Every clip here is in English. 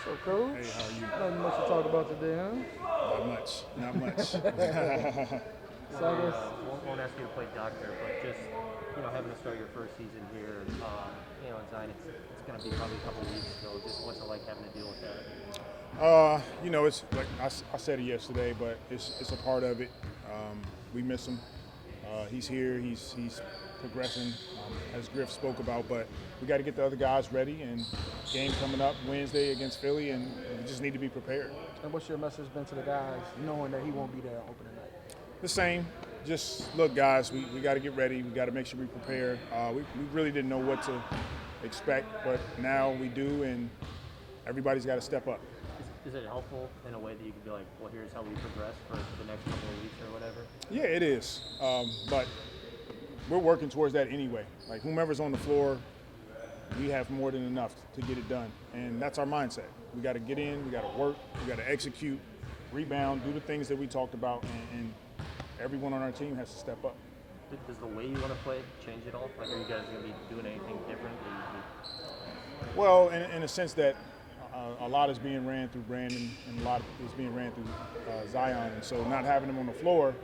So, Coach, Hey, how are you? nothing much to talk about today, huh? Not much. Not much. So I guess Won't ask you to play doctor, but just having to start your first season here, in Zion, it's going to be probably a couple weeks. So just what's it like having to deal with that? It's like I said it yesterday, but it's a part of it. We miss him. He's here. He's progressing, as Griff spoke about. But we got to get the other guys ready. And game coming up Wednesday against Philly, and we just need to be prepared. and what's your message been to the guys, knowing that he won't be there opening night? The same. Just look, guys. We got to get ready. We got to make sure we prepare. We really didn't know what to expect, but now we do, and everybody's got to step up. Is it helpful in a way that you could be like, well, here's how we progress for the next couple of weeks or whatever? Yeah, it is. But we're working towards that anyway. Like, whomever's on the floor, we have more than enough to get it done. And that's our mindset. We got to get in, we got to work, we got to execute, rebound, do the things that we talked about, and everyone on our team has to step up. Does the way you want to play change at all? Like, are you guys going to be doing anything different? Well, in a sense that a lot is being ran through Brandon, and a lot is being ran through Zion. And so not having him on the floor,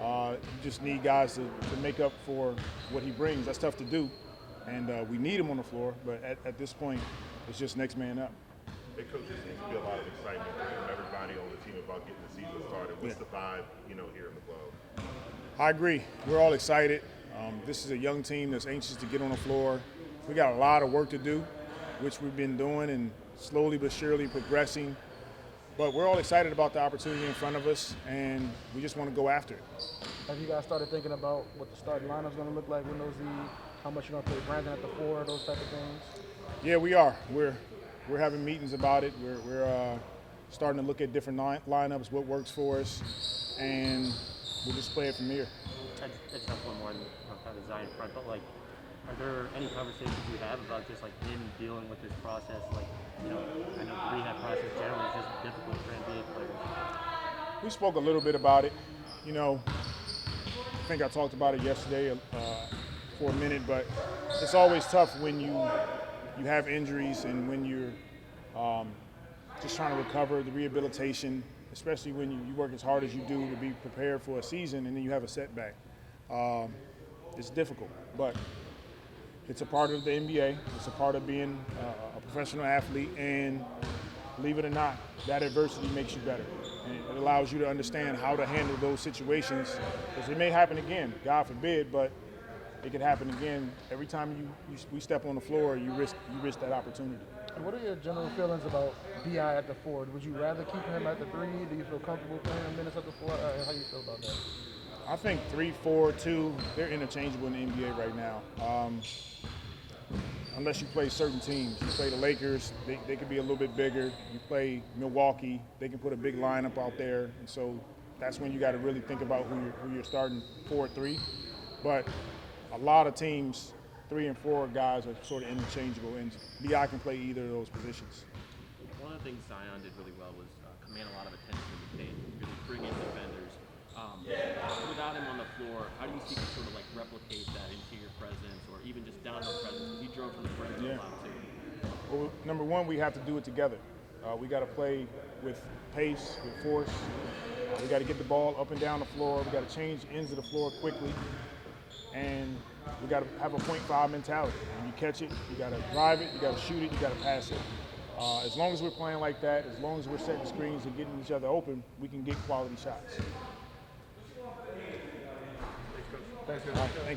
you just need guys to make up for what he brings. That's tough to do, and we need him on the floor. But at this point, it's just next man up. Hey, Coach, there seems to be a lot of excitement from everybody on the team about getting the season started. What's the vibe, here in the club? I agree. We're all excited. This is a young team that's anxious to get on the floor. We got a lot of work to do, which we've been doing and slowly but surely progressing. But we're all excited about the opportunity in front of us, and we just want to go after it. Have you guys started thinking about what the starting lineup's going to look like with those how much you're going to play Brandon at the 4, those type of things? Yeah, we are. We're having meetings about it. We're starting to look at different lineups, what works for us, and we'll just play it from here. I just have one more on kind of the Zion front, but like, are there any conversations you have about just like him dealing with this process? Like, I know the rehab process generally is just difficult for NBA players. We spoke a little bit about it. I think I talked about it yesterday for a minute, but it's always tough when you have injuries and when you're just trying to recover, the rehabilitation, especially when you work as hard as you do to be prepared for a season and then you have a setback. It's difficult, but it's a part of the NBA. It's a part of being a professional athlete, and believe it or not, that adversity makes you better. And it allows you to understand how to handle those situations, because it may happen again, God forbid, but it could happen again. Every time we step on the floor, you risk that opportunity. And what are your general feelings about B.I. at the 4? Would you rather keep him at the 3? Do you feel comfortable playing him minutes at the 4? How do you feel about that? I think 3, 4, 2, they're interchangeable in the NBA right now. Unless you play certain teams. You play the Lakers, they could be a little bit bigger. You play Milwaukee, they can put a big lineup out there. And so that's when you got to really think about who you're starting 4, 3. But a lot of teams, 3 and 4 guys are sort of interchangeable, and B.I. can play either of those positions. One of the things Zion did really well was command a lot of attention in the paint, really bring in defenders. Without him on the floor, how do you see him sort of like replicate that interior presence or even just down low presence? He drove from the perimeter a lot too. Well, number one, we have to do it together. We got to play with pace, with force. We got to get the ball up and down the floor. We got to change ends of the floor quickly. And we got to have a .5 mentality. When you catch it, you got to drive it, you got to shoot it, you got to pass it. As long as we're playing like that, as long as we're setting screens and getting each other open, we can get quality shots. Thanks, All right, thank you.